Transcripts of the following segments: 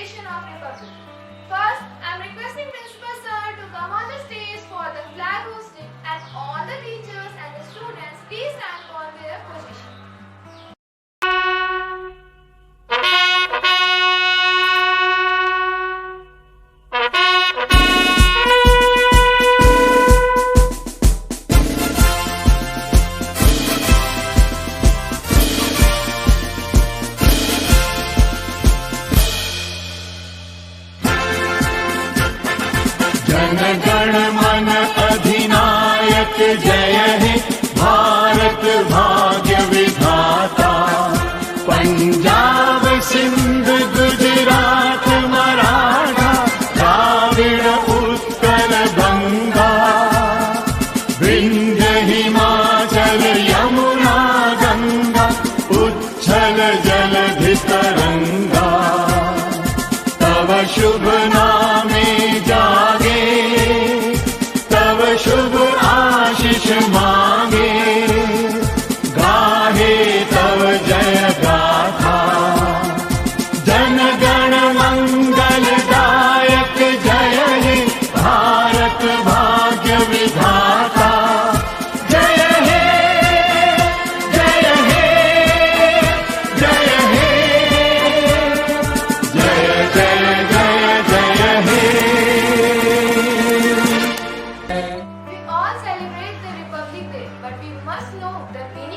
celebration of Republic. First, I am requesting Principal Sir to come on the stage for the flag hosting, and all the teachers and the students please stand on their position. गण मन अधिनायक जय हे भारत भाग्य विधाता। पंजाब सिंध गुजरात मराठा द्राविड़ उत्कल गंगा, विंध्य हिमाचल यमुना गंगा उच्छल जलधि तरंगा। तव शुभ नामे जागे, तव शुभ आशीष मांगे, गाहे तव जय गाथा। जन गण मंगल दायक जय हे भारत भाग्य विधाता। जय हे जय हे जय हे जय जय जय जय हे। We all celebrate the Republic Day, but we must know the real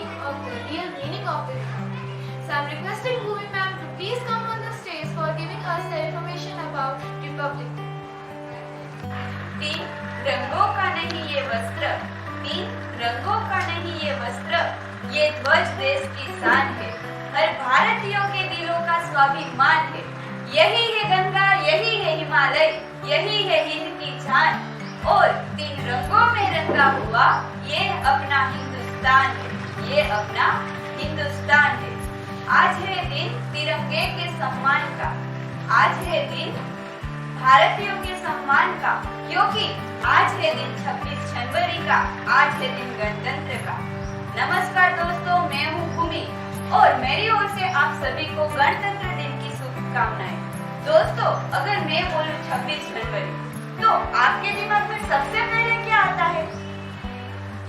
meaning of the Republic. So I am requesting Bhumi ma'am to please come on the stage for giving us the information about Republic Day. तीन रंगों का नहीं ये वस्त्र, तीन रंगों का नहीं ये वस्त्र, ये ध्वज देश की शान है, हर भारतीयों के दिलों का स्वाभिमान है। यही है गंगा, यही है हिमालय, यही है हिंद की जान, और तीन रंगों में रंगा हुआ ये अपना हिंदुस्तान है, ये अपना हिंदुस्तान है। आज है दिन तिरंगे के सम्मान का, आज है दिन भारतीयों के सम्मान का, क्योंकि आज है दिन 26 जनवरी का, आज है दिन गणतंत्र का। नमस्कार दोस्तों, मैं हूँ भूमि और मेरी ओर से आप सभी को गणतंत्र दिन की शुभकामनाएं। दोस्तों, अगर मैं बोलूं 26 जनवरी तो आपके दिमाग में सबसे पहले क्या आता है?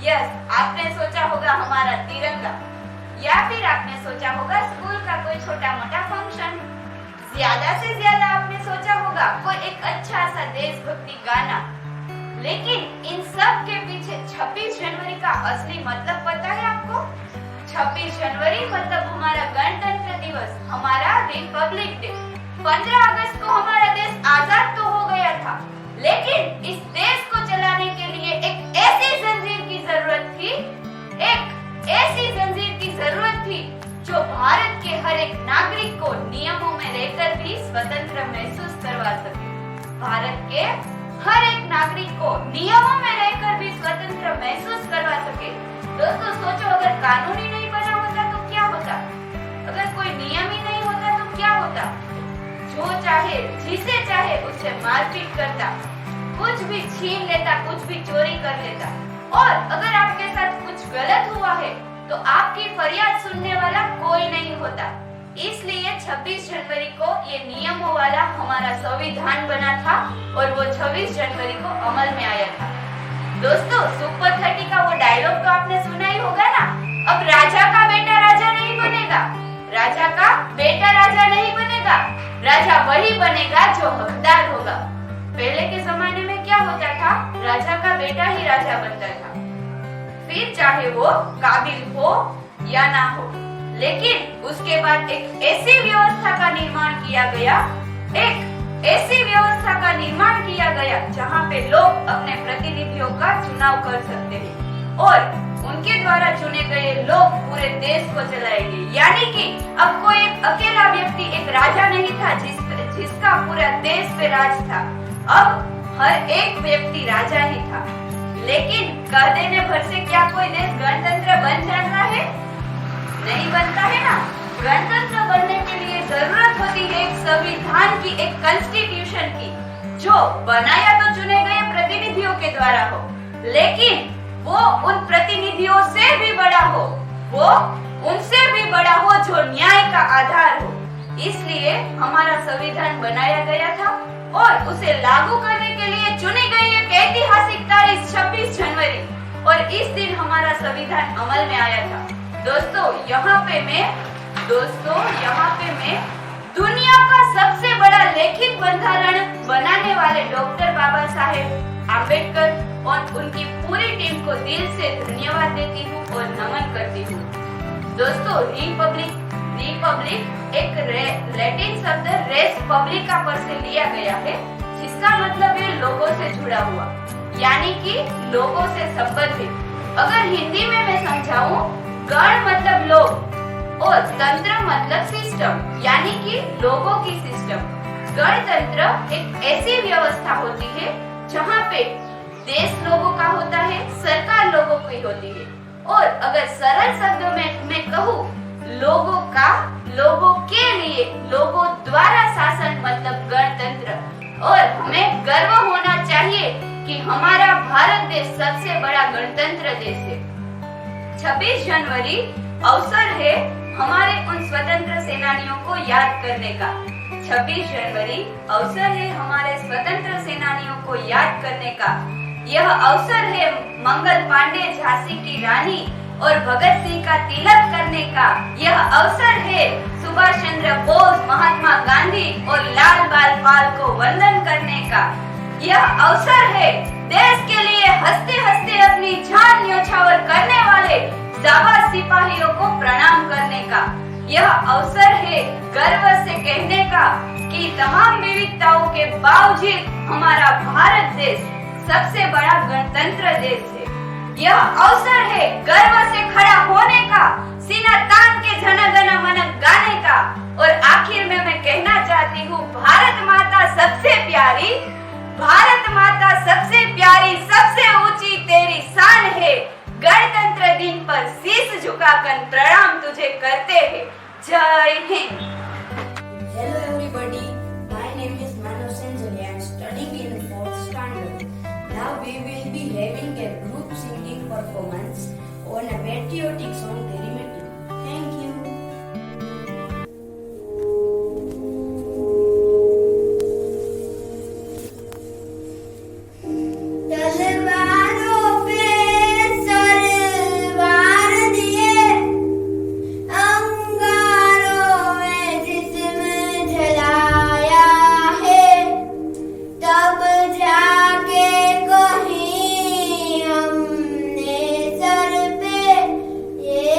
यस, आपने सोचा होगा हमारा तिरंगा, या फिर आपने सोचा होगा स्कूल का कोई छोटा मोटा फंक्शन, ज्यादा से ज्यादा आपने सोचा होगा कोई एक अच्छा सा देशभक्ति गाना। लेकिन इन सब के पीछे 26 जनवरी का असली मतलब पता है आपको? 26 जनवरी मतलब हमारा गणतंत्र दिवस, हमारा रिपब्लिक डे। 15 अगस्त को हमारा देश आजाद तो हो गया था, लेकिन इस देश को चलाने के लिए एक ऐसी जंजीर की जरूरत थी, एक ऐसी जंजीर की जरूरत थी जो भारत के हर एक नागरिक को नियमों में रहकर भी स्वतंत्र महसूस करवा सके। भारत के हर एक नागरिक को नियमों में रहकर भी स्वतंत्र महसूस करवा सके। दोस्तों सोचो, अगर कानून ही नहीं बना होता तो क्या होता? अगर कोई नियम ही नहीं होता तो क्या होता? जो चाहे जिसे चाहे उससे मारपीट करता, कुछ भी छीन लेता, कुछ भी चोरी कर लेता, और अगर आपके साथ कुछ गलत हुआ है तो आपकी फरियाद सुनने वाला कोई नहीं होता। इसलिए 26 जनवरी को ये नियमों वाला हमारा संविधान बना था और वो 26 जनवरी को अमल में आया था। दोस्तों, सुपर 30 का वो डायलॉग तो आपने सुना ही होगा ना, अब राजा का बेटा राजा नहीं बनेगा, राजा का बेटा राजा नहीं बनेगा, राजा वही बनेगा जो हकदार होगा। पहले के जमाने में क्या होता था? राजा का बेटा ही राजा बनता था, फिर चाहे वो काबिल हो या ना हो। लेकिन उसके बाद एक ऐसी व्यवस्था का निर्माण किया गया, एक ऐसी व्यवस्था का निर्माण किया गया जहाँ पे लोग अपने प्रतिनिधियों का चुनाव कर सकते हैं और उनके द्वारा चुने गए लोग पूरे देश को चलाएंगे। यानी कि अब कोई एक अकेला व्यक्ति एक राजा नहीं था जिसका पूरा देश पे राज था, अब हर एक व्यक्ति राजा ही था। लेकिन कह देने भर से क्या कोई देश गणतंत्र बन जाता है? नहीं बनता है ना। गणतंत्र बनने के लिए जरूरत होती है एक संविधान की, एक कॉन्स्टिट्यूशन की, जो बनाया तो चुने गए प्रतिनिधियों के द्वारा हो, लेकिन वो उन प्रतिनिधियों से भी बड़ा हो, वो उनसे भी बड़ा हो, जो न्याय का आधार हो। इसलिए हमारा संविधान बनाया गया था और उसे लागू करने के लिए चुनी गई एक ऐतिहासिक तारीख 26 जनवरी और इस दिन हमारा संविधान अमल में आया था। दोस्तों यहाँ पे मैं दुनिया का सबसे बड़ा लिखित बंधारण बनाने वाले डॉक्टर बाबा साहेब आम्बेडकर और उनकी पूरी टीम को दिल से धन्यवाद देती हूँ और नमन करती हूँ। दोस्तों रिपब्लिक एक लैटिन शब्द रेस पब्लिका पर से लिया गया है, जिसका मतलब है लोगों से जुड़ा हुआ, यानी कि लोगों से संबंधित। अगर हिंदी में मैं समझाऊं, गण मतलब लोग और तंत्र मतलब सिस्टम, यानी कि लोगों की सिस्टम। गणतंत्र एक ऐसी व्यवस्था होती है जहाँ पे देश लोगों का होता है, सरकार लोगों की होती है। और अगर सरल शब्दों में मैं कहूँ, लोगों का, लोगों के लिए, लोगों द्वारा शासन मतलब गणतंत्र। और हमें गर्व होना चाहिए कि हमारा भारत देश सबसे बड़ा गणतंत्र देश है। 26 जनवरी अवसर है हमारे उन स्वतंत्र सेनानियों को याद करने का। 26 जनवरी अवसर है हमारे स्वतंत्र सेनानियों को याद करने का। यह अवसर है मंगल पांडे झांसी की रानी और भगत सिंह का तिलक करने का। यह अवसर है सुभाष चंद्र बोस, महात्मा गांधी और लाल बाल पाल को वंदन करने का। यह अवसर है देश के लिए हंसते हंसते अपनी जान न्यौछावर करने वाले जाबाज सिपाहियों को प्रणाम करने का। यह अवसर है गर्व से कहने का कि तमाम विविधताओं के बावजूद हमारा भारत देश सबसे बड़ा गणतंत्र देश है। यह अवसर है गर्व से खड़ा होने का, सीना तान के जन गण मन गाने का। और आखिर में मैं कहना चाहती हूँ, भारत माता सबसे प्यारी, सबसे ऊंची तेरी शान है। गणतंत्र दिन पर शीश झुकाकर प्रणाम तुझे करते हैं। जय Hind. Hello everybody, my name is Manav Sanjali. I am studying in 4th standard. Now we will be having a group singing performance on a patriotic song Terimeti. Thank you. तलवारों पे सरवार दिए, अंगारों में जिस्म जलाया है, तब जाके कहीं हमने सर पे ये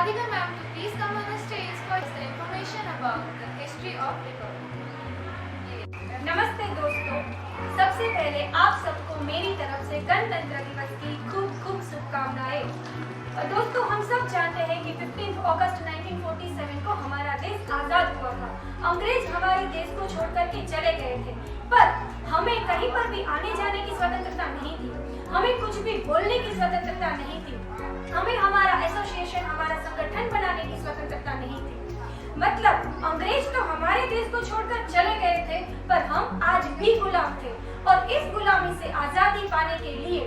Radhika ma'am to please come on the stage for the information about the history of Republic. नमस्ते दोस्तों, सबसे पहले आप सबको मेरी तरफ से गणतंत्र दिवस की खूब खूब शुभकामनाएं। दोस्तों, हम सब जानते हैं कि 15 अगस्त 1947 को हमारा देश आजाद हुआ था। अंग्रेज हमारे देश को छोड़कर के चले गए थे, पर हमें कहीं पर भी आने जाने की स्वतंत्रता नहीं थी, हमें कुछ भी बोलने की स्वतंत्रता नहीं थी, हमें हमारा एसोसिएशन, हमारा संगठन बनाने की स्वतंत्रता नहीं थी। मतलब अंग्रेज तो हमारे देश को छोड़कर चले गए थे, पर हम आज भी गुलाम थे और इस गुलामी से आजादी पाने के लिए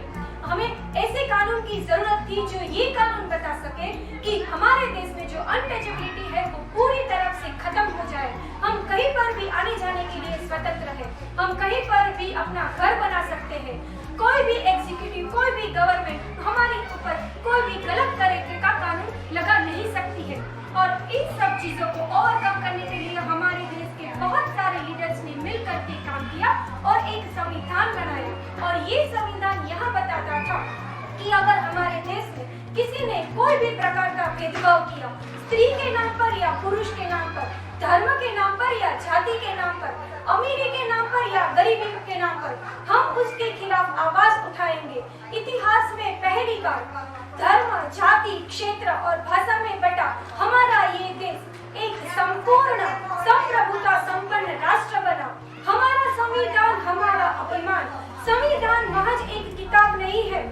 हमें ऐसे कानून की जरूरत थी जो ये कानून बता सके कि हमारे देश में जो अनटचेबिलिटी है वो पूरी तरह से खत्म हो जाए। हम कहीं पर भी आने जाने के लिए स्वतंत्र हैं, हम कहीं पर भी अपना घर बना सकते हैं, कोई भी एग्जीक्यूटिव, कोई भी गवर्नमेंट हमारे ऊपर कोई भी गलत तरीके का कानून लगा नहीं सकती है। और इन सब चीजों को ओवरकम करने के लिए हमारे देश के बहुत सारे लीडर्स ने मिलकर के काम किया और एक संविधान बनाया। और ये संविधान यहाँ बताता था कि अगर हमारे देश में किसी ने कोई भी प्रकार का भेदभाव किया, स्त्री के नाम पर या पुरुष के नाम पर, धर्म के नाम पर या जाति के नाम पर, अमीरी के नाम पर या गरीबी के नाम पर, हम उसके खिलाफ आवाज उठाएंगे। इतिहास में पहली बार धर्म, जाति, क्षेत्र और भाषा में बटा हमारा ये देश एक संपूर्ण संप्रभुता संपन्न राष्ट्र बना। हमारा संविधान हमारा अभिमान। संविधान महज एक किताब नहीं है,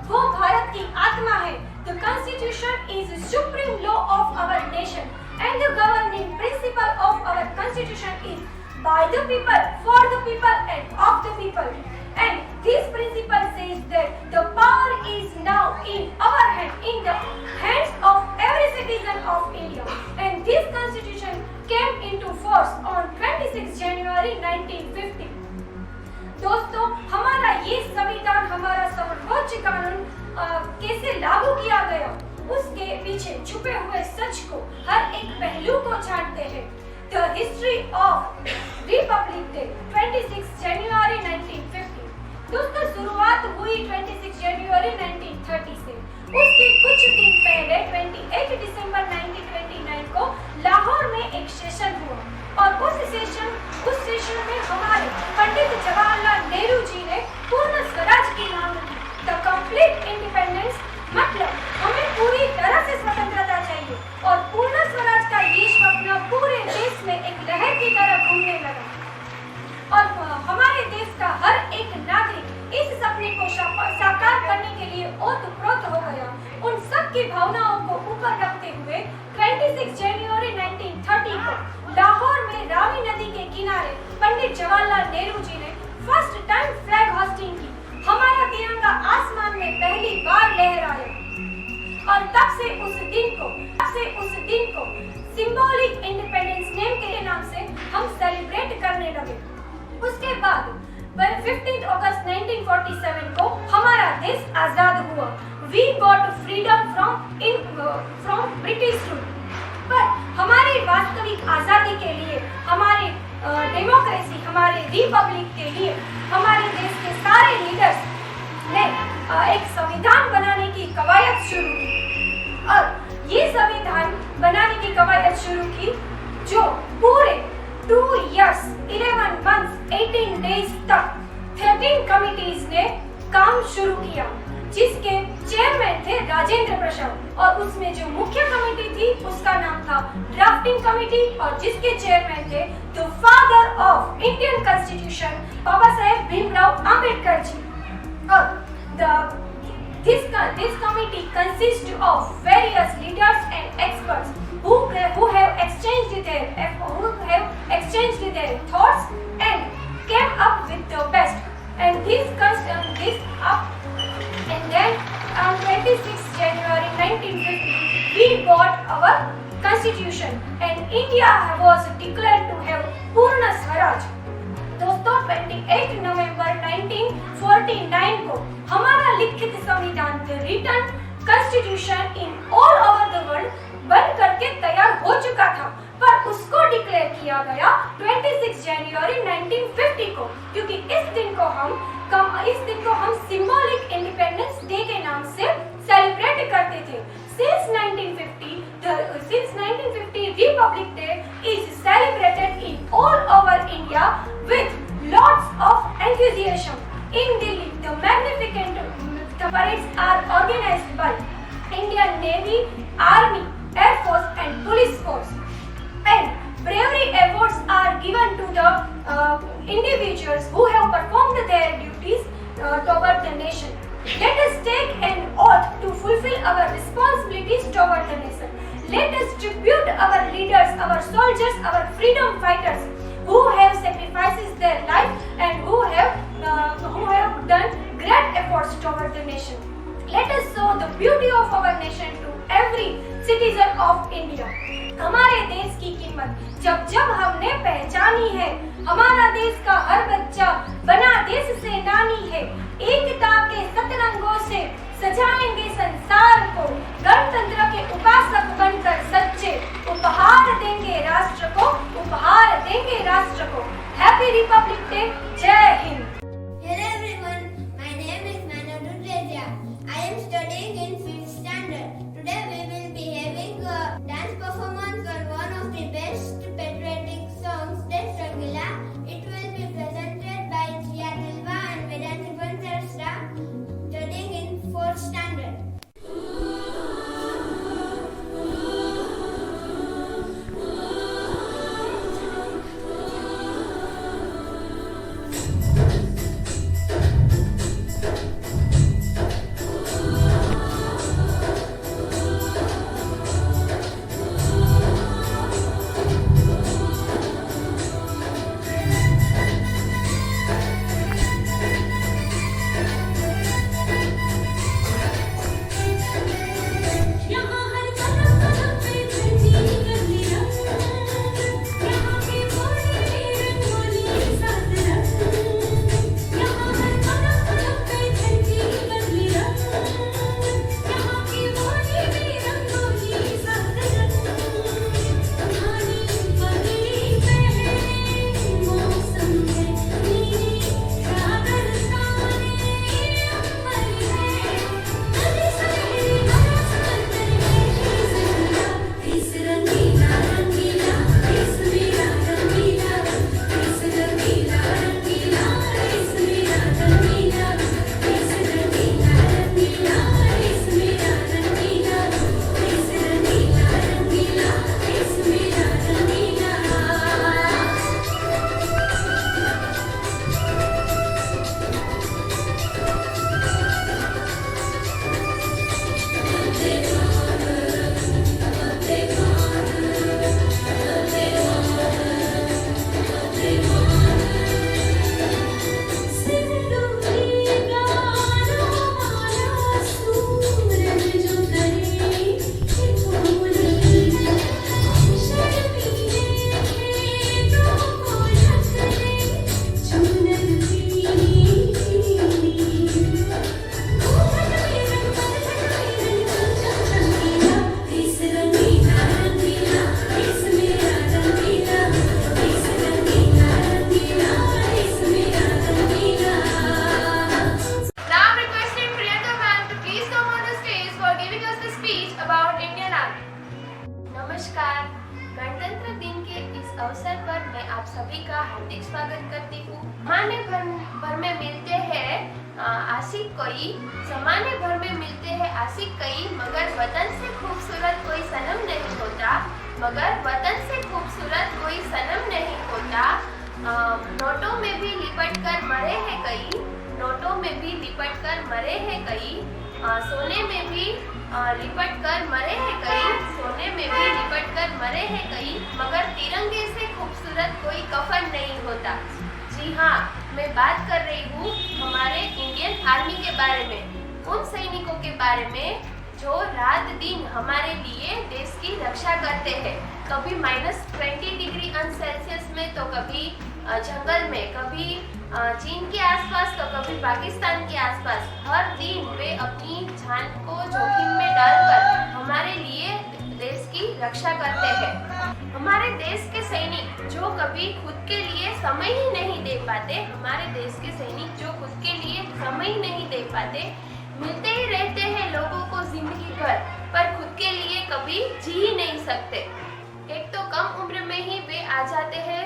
वो भारत की आत्मा है। The Constitution is the supreme law of our nation and the governing principle of our Constitution is by the people, for the people and of the people. And this principle says that the power is now in our hand, in the hands of every citizen of India. And this Constitution came into force on 26 January 1950. दोस्तों, हमारा ये संविधान, हमारा सर्वोच्च कानून कैसे लागू किया गया, उसके पीछे छुपे हुए सच को, हर एक पहलू को जानते हैं। The history of Republic Day, 26 January 1950. दोस्तों, शुरुआत हुई 26 जनवरी 1930 से। उसके कुछ दिन पहले 28 दिसंबर 1929 को लाहौर में एक सेशन हुआ और उस सेशन में हमारे पंडित जवाहरलाल नेहरू जी ने पूर्ण स्वराज की मांग की। द कंप्लीट इंडिपेंडेंस, मतलब हमें पूरी तरह से स्वतंत्रता चाहिए और पूर्ण स्वराज का ये स्वप्न पूरे देश में एक लहर की तरह घूमने लगा और हमारे देश का हर एक नागरिक इस सपने को साकार करने के लिए ओतप्रोत हो गया। उन सब की भावनाओं को ऊपर रखते हुए 26 जनवरी 1930 को लाहौर में रावी नदी के किनारे पंडित जवाहरलाल नेहरू जी ने फर्स्ट टाइम फ्लैग होस्टिंग की। हमारा तिरंगा आसमान में पहली बार लहराया और तब से उस दिन को सिंबॉलिक इंडिपेंडेंस डे के नाम से हम सेलिब्रेट करने लगे। उसके बाद 15 अगस्त 1947 को हमारा देश आजाद हुआ। We got freedom from British rule। पर हमारी वास्तविक आजादी के लिए, हमारे डेमोक्रेसी, हमारे रिपब्लिक के लिए हमारे देश के सारे लीडर्स ने एक संविधान बनाने की कवायद शुरू की और ये संविधान बनाने की कवायद शुरू की जो पूरे 2 years, 11 months, 18 days तक 13 कमिटीज ने काम शुरू किया, जिसके चेयरमैन थे राजेंद्र प्रसाद और उसमें जो मुख्य कमेटी थी उसका नाम था ड्राफ्टिंग कमेटी और जिसके चेयरमैन थे the father of Indian constitution Baba Saheb Bhimrao Ambedkar ji. और this committee consists of various leaders and experts who have exchanged their thoughts and came up with the best. And then on 26 January 1950 we got our constitution and India was declared to have Purna Swaraj. दोस्तों, 28 नवंबर 1949 को हमारा लिखित संविधान the written constitution in all over the world बन करके तैयार हो चुका था, पर उसको डिक्लेयर किया गया 26 जनवरी 1950 को, क्योंकि इस दिन को हम सिंबॉलिक इंडिपेंडेंस डे के नाम से सेलिब्रेट करते थे। Since 1950 since 1950, Republic Day is celebrated in all over India with lots of enthusiasm. In Delhi, the magnificent parades are organized by Indian Navy, Army, Air Force and Police Force. And bravery awards are given to the individuals who have performed their duties toward the nation. Let us take an oath to fulfill our responsibilities toward the nation. Let us tribute our leaders, our soldiers, our freedom fighters who have sacrificed their life and who have done great efforts toward the nation. Let us show the beauty of our nation to every citizen of India. हमारे देश की कीमत जब जब हमने पहचानी है, हमारा देश का हर बच्चा बना देश से नानी है। एकता के सतरंगों से सजाएंगे संसार को, गणतंत्र के उपासक बनकर सच्चे उपहार देंगे राष्ट्र को, उपहार देंगे राष्ट्र को। हैप्पी रिपब्लिक डे, जय Hind. Hello everyone, my name is Manu Dudleja. I am studying in 5th standard. Today we will be having a dance performance on one of the best patriotic songs, that's Rangila. It will be presented by Jia Dilwa and Vedanti Pansarasra, studying in 4th standard. नमस्कार, गणतंत्र दिन के इस अवसर पर मैं आप सभी का हार्दिक स्वागत करती हूँ। जमाने भर में मिलते हैं आशिक कोई, जमाने भर में मिलते हैं आशिक कई, मगर वतन से खूबसूरत कोई सनम नहीं होता, मगर वतन से खूबसूरत कोई सनम नहीं होता। नोटों में भी लिपट कर मरे हैं कई, नोटों में भी लिपट कर मरे हैं कई, सोने में भी लिपट कर मरे हैं कई, सोने में भी लिपट कर मरे हैं कई, मगर तिरंगे से खूबसूरत कोई कफन नहीं होता। जी हाँ, मैं बात कर रही हूँ हमारे इंडियन आर्मी के बारे में, उन सैनिकों के बारे में जो रात दिन हमारे लिए देश की रक्षा करते हैं। कभी -20 डिग्री सेल्सियस में, तो कभी जंगल में, कभी चीन के आसपास, तो कभी पाकिस्तान के आसपास। हर दिन वे अपनी जान को जोखिम में डालकर हमारे लिए देश की रक्षा करते हैं। हमारे देश के सैनिक जो कभी खुद के लिए समय ही नहीं दे पाते, हमारे देश के सैनिक जो खुद के लिए समय ही नहीं दे पाते, मिलते ही रहते हैं लोगों को जिंदगी भर, पर खुद के लिए कभी जी ही नहीं सकते। एक तो कम उम्र में ही वे आ जाते हैं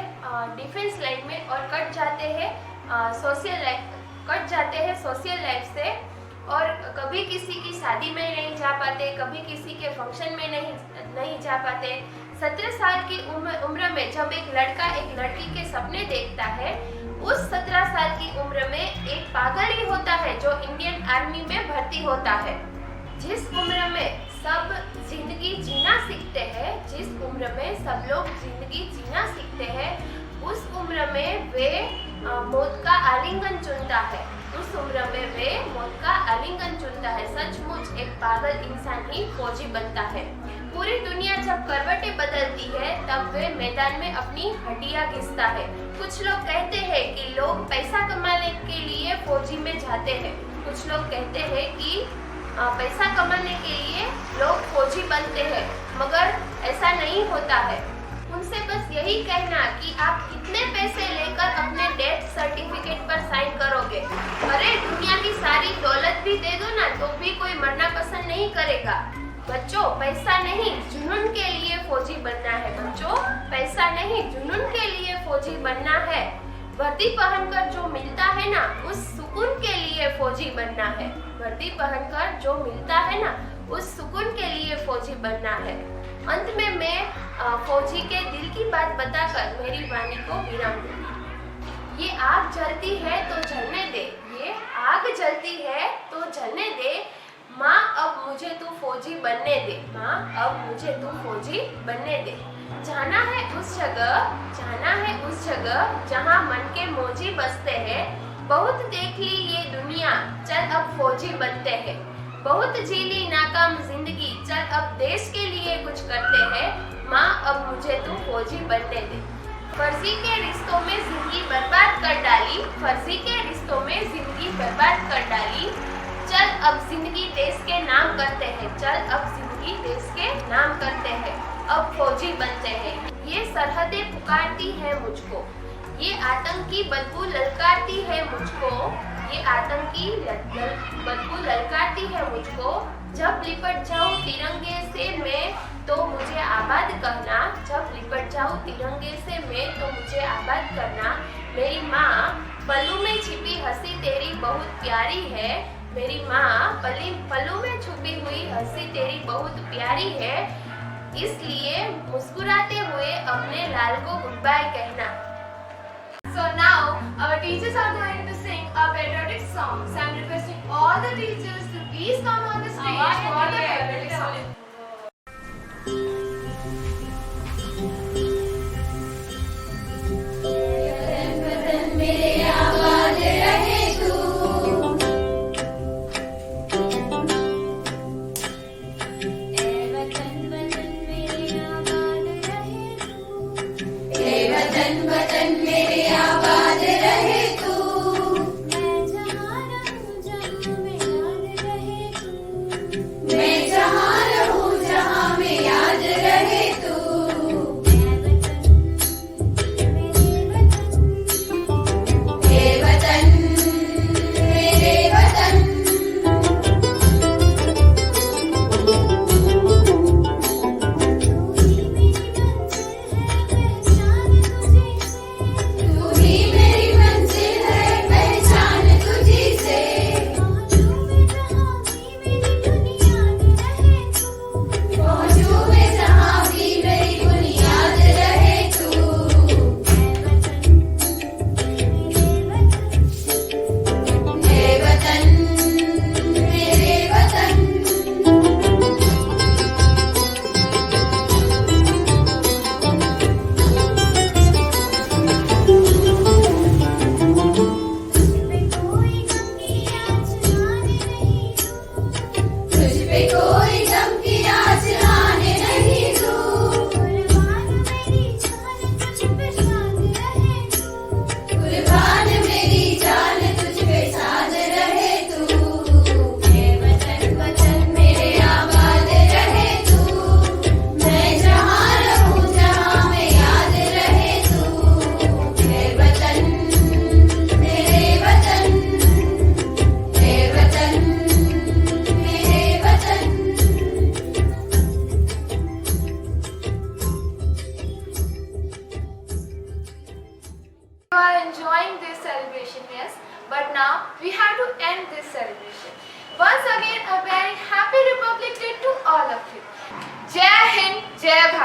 डिफेंस लाइन में और कट जाते हैं सोशल लाइफ से, और कभी किसी की शादी में नहीं जा पाते, कभी किसी के फंक्शन में नहीं जा पाते। 17 साल की उम्र में जब एक लड़का एक लड़की के सपने देखता है, उस 17 साल की उम्र में एक पागल ही होता है जो इंडियन आर्मी में भर्ती होता है। जिस उम्र में सब जिंदगी जीना सीखते हैं, जिस उम्र में सब लोग जिंदगी जीना सीखते हैं, उस उम्र में वे मौत का आलिंगन चुनता है। उस उम्र में वे मौत का आलिंगन चुनता है। सचमुच एक पागल इंसान ही फौजी बनता है। पूरी दुनिया जब करवटें बदलती है तब वे मैदान में अपनी हड्डियां घिसता है। कुछ लोग कहते हैं कि लोग पैसा कमाने के लिए फौजी में जाते हैं। कुछ लोग कहते हैं कि पैसा कमाने के लिए लोग फौजी बनते हैं, मगर ऐसा नहीं होता है। उनसे बस यही कहना कि आप कितने पैसे लेकर अपने डेथ सर्टिफिकेट पर साइन करोगे। अरे दुनिया की सारी दौलत भी दे दो ना तो भी कोई मरना पसंद नहीं करेगा। बच्चों, पैसा नहीं जुनून के लिए फौजी बनना है। बच्चों, पैसा नहीं जुनून के लिए फौजी बनना है। वर्दी पहनकर जो मिलता है ना, उस सुकून के लिए फौजी बनना है। वर्दी पहनकर जो मिलता है ना, उस सुकून के लिए फौजी बनना है। अंत में मैं फौजी के दिल की बात बताकर मेरी वाणी को विराम दूंगी। ये आग जलती है तो जलने दे, ये आग जलती है तो जलने दे। माँ अब मुझे तू फौजी बनने दे, माँ अब मुझे तू फौजी बनने दे। जाना है उस जगह जहाँ मन के मौजी बसते हैं। बहुत देख ली ये दुनिया, चल अब फौजी बनते हैं। बहुत जी ली नाकाम जिंदगी, चल अब देश के लिए कुछ करते हैं। माँ अब मुझे तू फौजी बनने दे। फर्जी के रिश्तों में जिंदगी बर्बाद कर डाली, फर्जी के रिश्तों में जिंदगी बर्बाद कर डाली। चल अब जिंदगी देश के नाम करते हैं, चल अब जिंदगी देश के नाम करते हैं। अब फौजी बनते हैं। ये सरहदें पुकारती है मुझको, ये आतंकी बदबू ललकारती है मुझको, ये आतंकी बदबू ललकारती है मुझको। जब लिपट जाऊं तिरंगे से मैं तो मुझे आबाद करना, जब लिपट जाऊं तिरंगे से मैं तो मुझे आबाद करना। मेरी माँ पल्लू में छिपी हंसी तेरी बहुत प्यारी है, मेरी माँ पल्लू में छुपी हुई हंसी तेरी बहुत प्यारी है। इसलिए मुस्कुराते हुए अपने लाल को गुड बाय कहना। So now our teachers are going to sing a patriotic song. So I'm requesting all the teachers to please come on the stage for the patriotic song. मैं जहाँ रहूं जय